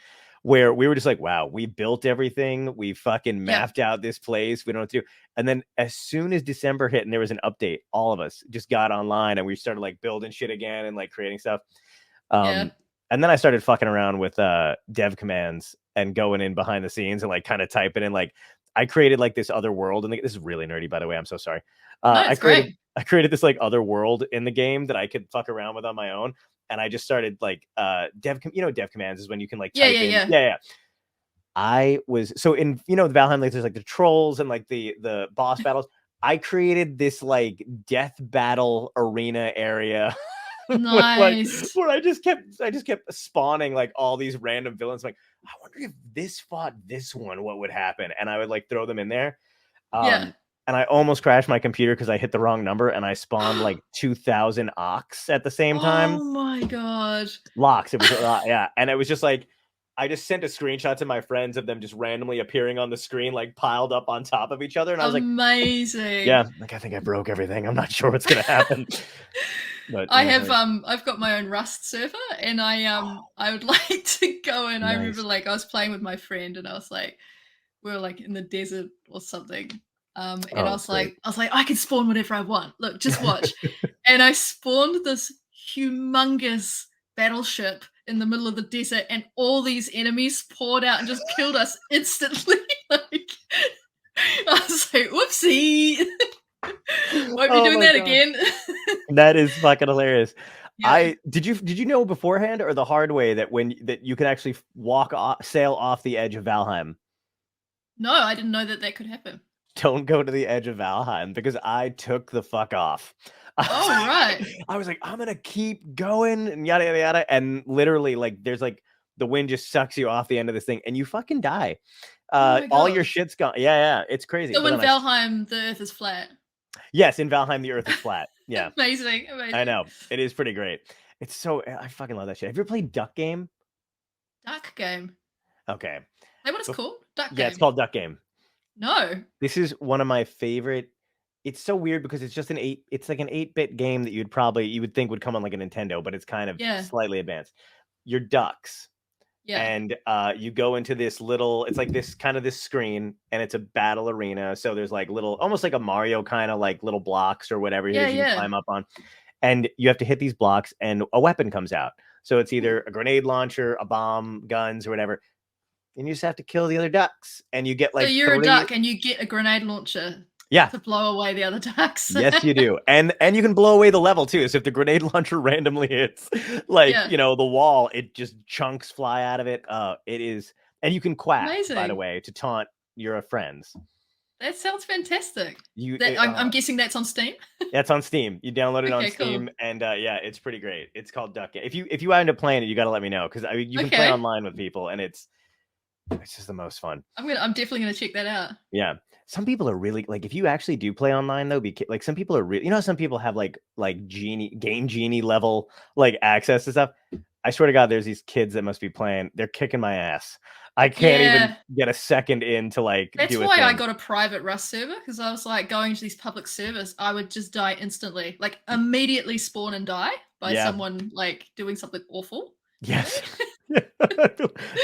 where we were just like, wow, we built everything. We fucking Yep. mapped out this place. We don't know what to do. And then as soon as December hit and there was an update, all of us just got online and we started like building shit again and like creating stuff. Yeah. And then I started fucking around with dev commands and going in behind the scenes and like kind of typing in like I created like this other world and this is really nerdy by the way. I'm so sorry. No, it's great. I created this like other world in the game that I could fuck around with on my own. And I just started like dev commands is when you can like type in. Yeah. I was so in the Valheim, like there's like the trolls and like the boss battles. I created this like death battle arena area. Nice. Where I just kept spawning like all these random villains. Like, I wonder if this fought this one, what would happen? And I would like throw them in there. Yeah. And I almost crashed my computer because I hit the wrong number and I spawned like 2,000 ox at the same time. Oh my god. Locks. It was yeah. And it was just like I just sent a screenshot to my friends of them just randomly appearing on the screen, like piled up on top of each other. And I was like, amazing. yeah, like I think I broke everything. I'm not sure what's gonna happen. But I have I've got my own Rust server and I would like to go and I remember like I was playing with my friend and I was like we were like in the desert or something. And I was like I can spawn whatever I want. Look, just watch. And I spawned this humongous battleship in the middle of the desert and all these enemies poured out and just killed us instantly. Like I was like, whoopsie. Won't be doing that again. That is fucking hilarious. Yeah. Did you know beforehand or the hard way that that you can actually sail off the edge of Valheim? No, I didn't know that could happen. Don't go to the edge of Valheim because I took the fuck off. Oh, right. I was like, I'm gonna keep going and yada yada yada, and literally like there's like the wind just sucks you off the end of this thing and you fucking die. All your shit's gone. Yeah, it's crazy. So in Valheim, the earth is flat. Yes, in Valheim, the earth is flat. Yeah. Amazing. I know. It is pretty great. It's so I fucking love that shit. Have you ever played Duck Game? Duck Game. Okay. Hey, what is it called? Duck Game. Yeah, it's called Duck Game. No. This is one of my favorite. It's so weird because it's just it's like an 8-bit game that you would think would come on like a Nintendo, but it's kind of slightly advanced. You're ducks. Yeah. And you go into this little, it's like this kind of this screen and it's a battle arena. So there's like little, almost like a Mario kind of like little blocks or whatever you can climb up on. And you have to hit these blocks and a weapon comes out. So it's either a grenade launcher, a bomb, guns or whatever. And you just have to kill the other ducks. And you get like, so you're a duck and you get a grenade launcher. Yeah. To blow away the other ducks. Yes, you do. And you can blow away the level too. So if the grenade launcher randomly hits like, the wall, it just chunks fly out of it. It is. And you can quack, by the way, to taunt your friends. That sounds fantastic. I'm guessing that's on Steam. That's on Steam. You download it on Steam, and it's pretty great. It's called Duck Game. If you end up playing it, you got to let me know because you can play online with people, and it's just the most fun. I'm definitely gonna check that out. Yeah. Some people are really like if you actually do play online though, like some people are really some people have like game genie level like access to stuff. I swear to God, there's these kids that must be playing. They're kicking my ass. I can't even get a second in to like That's do a why thing. I got a private Rust server, because I was like, going to these public servers, I would just die instantly, like immediately spawn and die by someone like doing something awful. Yes. You're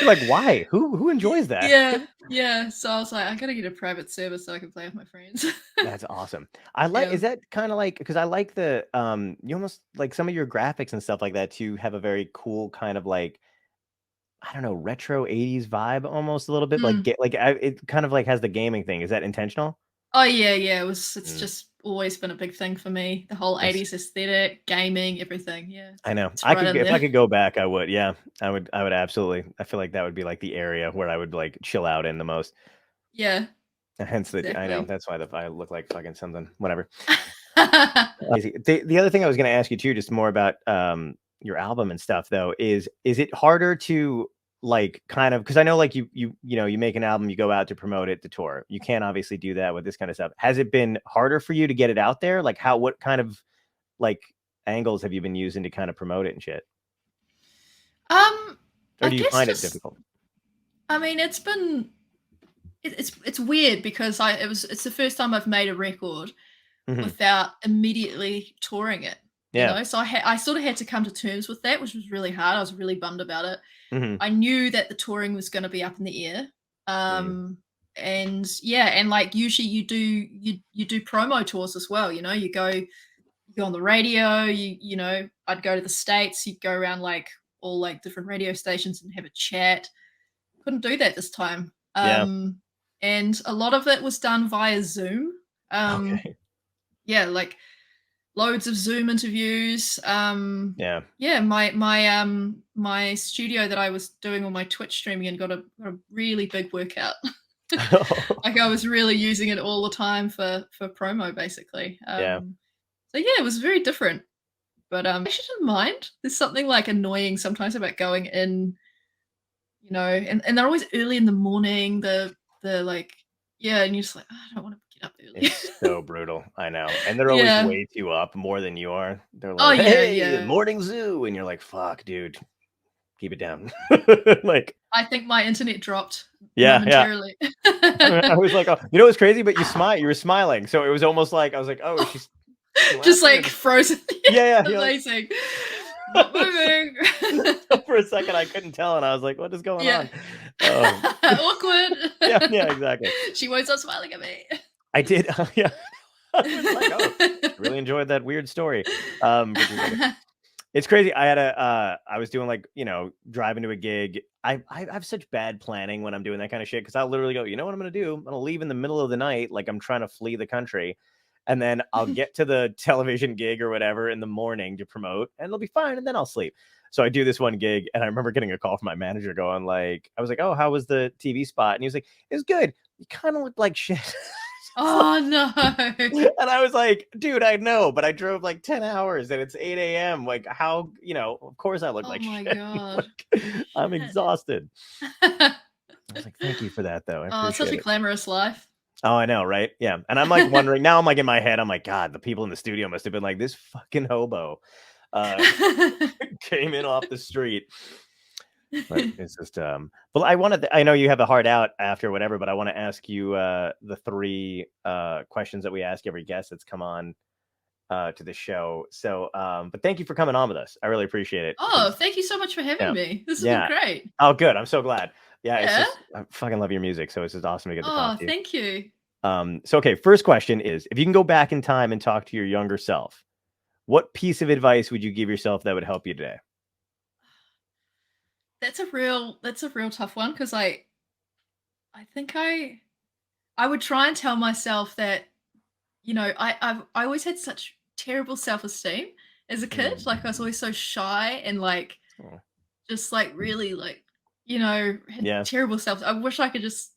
like, why? Who enjoys that? Yeah. So I was like, I gotta get a private server so I can play with my friends. That's awesome. I like. Is that kind of like, because I like the you almost like some of your graphics and stuff like that too have a very cool kind of like, I don't know, retro 80s vibe almost a little bit. Like it kind of like has the gaming thing. Is that intentional? Oh yeah. It's just always been a big thing for me. The whole 80s aesthetic, gaming, everything. Yeah. I know. Right if I could go back, I would. Yeah, I would absolutely. I feel like that would be like the area where I would like chill out in the most. Yeah. Hence I know that's why I look like fucking something. Whatever. The other thing I was going to ask you too, just more about your album and stuff though, is it harder to like kind of, because I know like you make an album, you go out to promote it, to tour. You can't obviously do that with this kind of stuff. Has it been harder for you to get it out there? Like what kind of like angles have you been using to kind of promote it and shit? Or do you find it difficult? I mean, it's been it's weird because it's the first time I've made a record without immediately touring it. You know? So I sort of had to come to terms with that, which was really hard. I was really bummed about it. I knew that the touring was going to be up in the air. And like usually you do promo tours as well. You know, you go on the radio, you know, I'd go to the States, you'd go around like all like different radio stations and have a chat. Couldn't do that this time. And a lot of it was done via Zoom. Like loads of Zoom interviews. My studio that I was doing all my Twitch streaming in got a really big workout. Like I was really using it all the time for promo basically. So it was very different. But I actually didn't mind. There's something like annoying sometimes about going in, you know, and they're always early in the morning. The like, and you're just like, oh, I don't want to get up early. It's so brutal. I know. And they're always way too up, more than you are. They're like, hey, morning zoo. And you're like, fuck, dude, keep it down. Like, I think my internet dropped momentarily. I was like, oh, you know what's crazy? But you were smiling. So it was almost like, I was like, oh, she's just like frozen. Amazing. Not moving. For a second, I couldn't tell, and I was like, "What is going on?" Awkward. Yeah, exactly. She won't stop smiling at me. I did. I was like, oh, really enjoyed that weird story. It's crazy. I was doing like, you know, driving to a gig. I have such bad planning when I'm doing that kind of shit, because I'll literally go, you know what I'm gonna do? I'm gonna leave in the middle of the night, like I'm trying to flee the country. And then I'll get to the television gig or whatever in the morning to promote, and it'll be fine. And then I'll sleep. So I do this one gig, and I remember getting a call from my manager going like, I was like, oh, how was the TV spot? And he was like, it was good. You kind of looked like shit. Oh, no. And I was like, dude, I know, but I drove like 10 hours and it's 8 a.m. Like how, you know, of course I look like shit. Oh, my God. Like, I'm exhausted. I was like, thank you for that, though. It's such a glamorous life. Oh, I know, right? Yeah. And I'm like wondering, now I'm like in my head, I'm like, God, the people in the studio must have been like, this fucking hobo came in off the street. But it's just, well, I know you have a heart out after whatever, but I want to ask you the 3 questions that we ask every guest that's come on to the show. So, but thank you for coming on with us. I really appreciate it. Oh, thank you so much for having me. This has been great. Oh, good. I'm so glad. It's just, I fucking love your music, so it's just awesome to get to talk to you. Thank you. So okay, first question is, if you can go back in time and talk to your younger self, what piece of advice would you give yourself that would help you today? That's a real tough one, because I think I would try and tell myself that, you know, I always had such terrible self-esteem as a kid. Like I was always so shy and like just like really like, you know, had terrible self. I wish I could just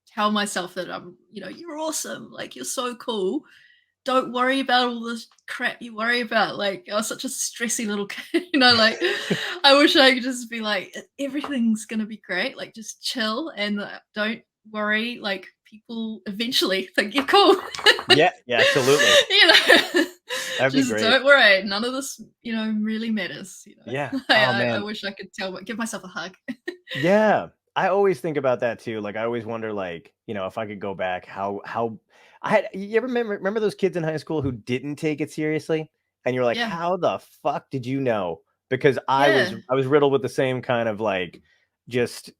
tell myself that you know, you're awesome. Like you're so cool. Don't worry about all this crap you worry about. Like I was such a stressy little kid, you know, like I wish I could just be like, everything's going to be great. Like just chill and don't worry. Like people eventually think you're cool. Yeah, absolutely. You know, that'd be great. Don't worry. None of this, you know, really matters. You know? Yeah. I wish I could give myself a hug. Yeah. I always think about that too. Like I always wonder, like, you know, if I could go back, how I had. You ever remember those kids in high school who didn't take it seriously, and you're like, Yeah. how the fuck did you know? Because I Yeah. was riddled with the same kind of like, just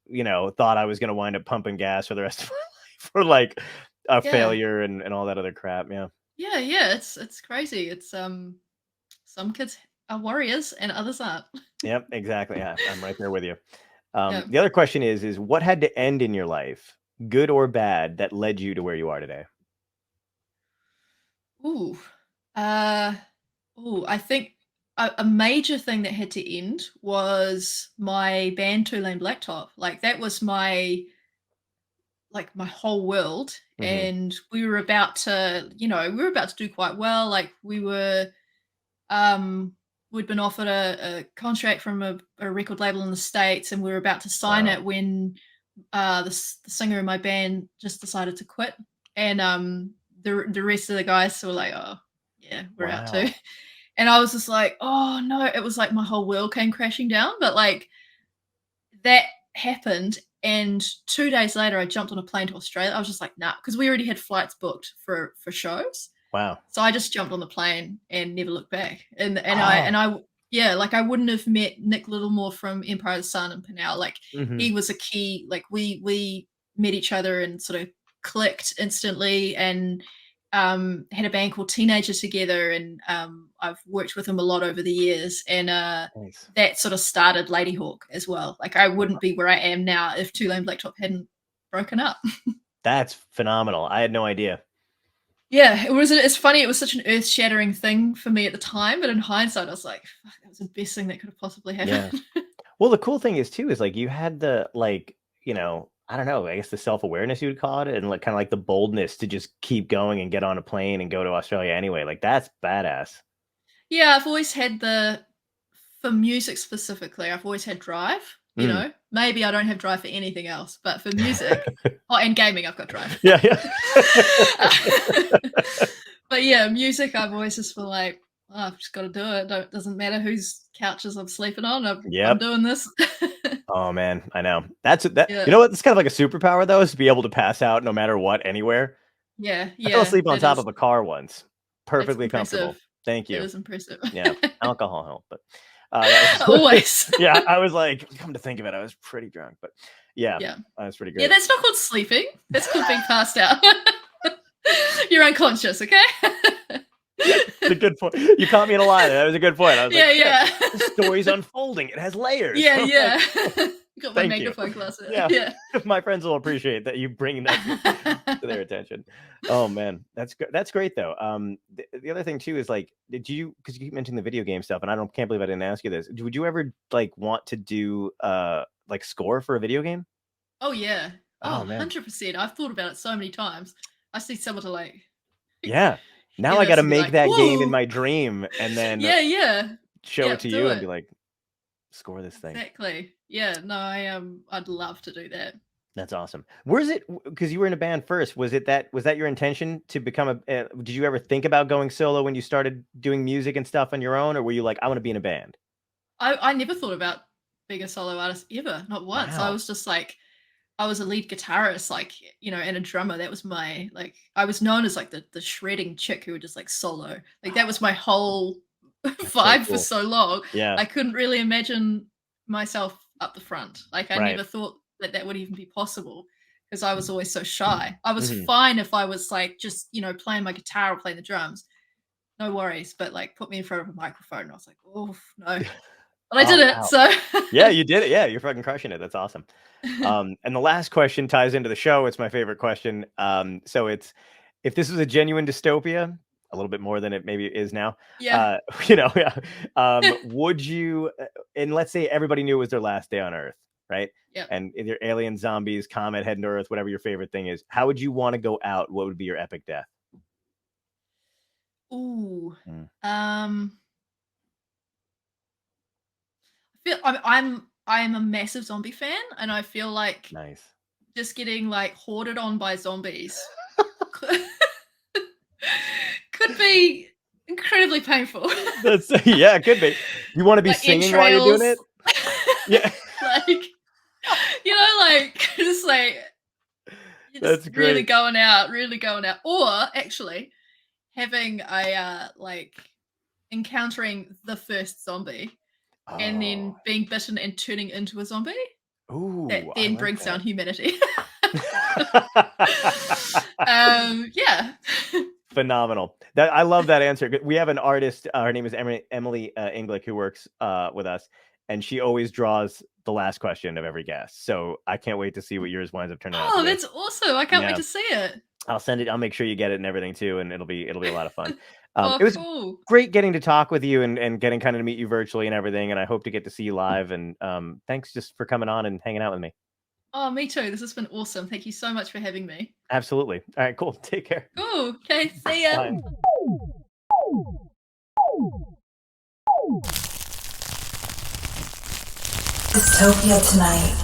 thought I was gonna wind up pumping gas for the rest of my life, for like a Yeah. failure and all that other crap. Yeah. Yeah, yeah, it's crazy. It's some kids are warriors and others aren't. Yep. Exactly. Yeah, I'm right there with you. Yeah. The other question is what had to end in your life, good or bad, that led you to where you are today? Ooh. Uh I think a major thing that had to end was my band Two Lane Blacktop. Like that was my whole world. Hmm. And we were about to, we were about to do quite well. Like um we'd been offered a contract from a record label in the States, and we were about to sign Wow. it when the singer in my band just decided to quit. And the rest of the guys were like, oh yeah, we're out too. Wow. And I was just like, oh no, it was like my whole world came crashing down. But like that happened, and 2 days later I jumped on a plane to Australia. I was just like, nah, because we already had flights booked for shows. Wow. So I just jumped on the plane and never looked back. And Oh. I yeah, like I wouldn't have met Nick Littlemore from Empire of the Sun and Pinell. Like Hmm. he was a key. Like we met each other and sort of clicked instantly, and had a band called Teenager together, and I've worked with him a lot over the years, and Nice. that sort of started Ladyhawke as well. Like I wouldn't be where I am now if Two Lane Blacktop hadn't broken up. That's phenomenal. I had no idea. Yeah, it's funny, it was such an earth-shattering thing for me at the time, but in hindsight, I was like, "Fuck, that was the best thing that could have possibly Yeah. happened." Well, the cool thing is too is like you had the like, I don't know, I guess the self-awareness you would call it, and like kind of like the boldness to just keep going and get on a plane and go to Australia anyway. Like that's badass. Yeah, I've always had for music specifically, I've always had drive, you Mm. know? Maybe I don't have drive for anything else, but for music and gaming, I've got drive. Yeah, yeah. But yeah, music, I've always just been like, "Oh, I've just gotta do it. Doesn't matter whose couches I'm sleeping on, I'm Yep. doing this." Oh man, I know. That's that. Yeah. You know what? It's kind of like a superpower though, is to be able to pass out no matter what, anywhere. Yeah, I fell yeah, asleep on that top is of a car once. that's Perfectly comfortable. impressive. Thank It you. is impressive. Yeah, alcohol helped, but that was Always. yeah. I was like, come to think of it, I was pretty drunk, but yeah, Yeah. that was pretty Yeah, great. that's not called sleeping. That's called being passed out. You're unconscious, okay? It's a good point. You caught me in a lie. That was a good point. I was Yeah, like, yeah. the story's unfolding. It has layers. Yeah, I'm yeah. like, Got my thank you. magnifying glass out. Yeah. Yeah. My friends will appreciate that you bringing that to their attention. Oh man, that's good. That's great though. The other thing too is like, did you, because you keep mentioning the video game stuff, and can't believe I didn't ask you this. Would you ever like want to do like score for a video game? Oh yeah. Oh Oh, man, 100%. I've thought about it so many times. I see someone to like, yeah. Now I got to be make like, that game in "Whoa." my dream and then Yeah, yeah. show it Yep, to do you and be it. like, score this thing. Exactly. Yeah, no, I'd love to do that. That's awesome. Where's it? Because you were in a band first. Was that your intention to become did you ever think about going solo when you started doing music and stuff on your own, or were you like, I want to be in a band? I never thought about being a solo artist ever, not once. I Wow. was just like, I was a lead guitarist, like, and a drummer. That was my like I was known as like the shredding chick who would just like solo. Like that was my whole That's so vibe for cool. so long. Yeah. I couldn't really imagine myself up the front. Like I Right. never thought that that would even be possible because I was always so shy. I was Mhm. fine if I was like just, playing my guitar or playing the drums. No worries, but like put me in front of a microphone and I was like, "Oh, no." But I Oh did it. wow. So Yeah, you did it. Yeah, you're fucking crushing it. That's awesome. And the last question ties into the show. It's my favorite question. So it's, if this was a genuine dystopia, a little bit more than it maybe is now, yeah. yeah, would you, and let's say everybody knew it was their last day on Earth, right? Yeah. And either alien, zombies, comet heading to Earth, whatever your favorite thing is, how would you want to go out? What would be your epic death? Ooh. Mm, I feel I'm a massive zombie fan, and I feel like nice. just getting like hoarded on by zombies could, could be incredibly painful. That's yeah, it could be. You want to be Like singing while you're doing entrails. it? Yeah. Like You know, like just like you're That's just really great. going out, or actually having a like encountering the first zombie and then Oh, being bitten and turning into a zombie that ooh, I then like brings down that. humanity. Yeah. Phenomenal. That I love that answer. We have an artist. Her name is Emily Englick, who works with us, and she always draws the last question of every guest. So I can't wait to see what yours winds up turning out to Oh, be. that's awesome. I can't wait Yeah, to see it. I'll send it. I'll make sure you get it and everything too, and it'll be a lot of fun. Oh, It was cool. great getting to talk with you and getting kind of to meet you virtually and everything. And I hope to get to see you live. And thanks just for coming on and hanging out with me. Oh, me too. This has been awesome. Thank you so much for having me. Absolutely. All right, cool. Take care. Cool. Okay, see ya. Bye. Dystopia Tonight.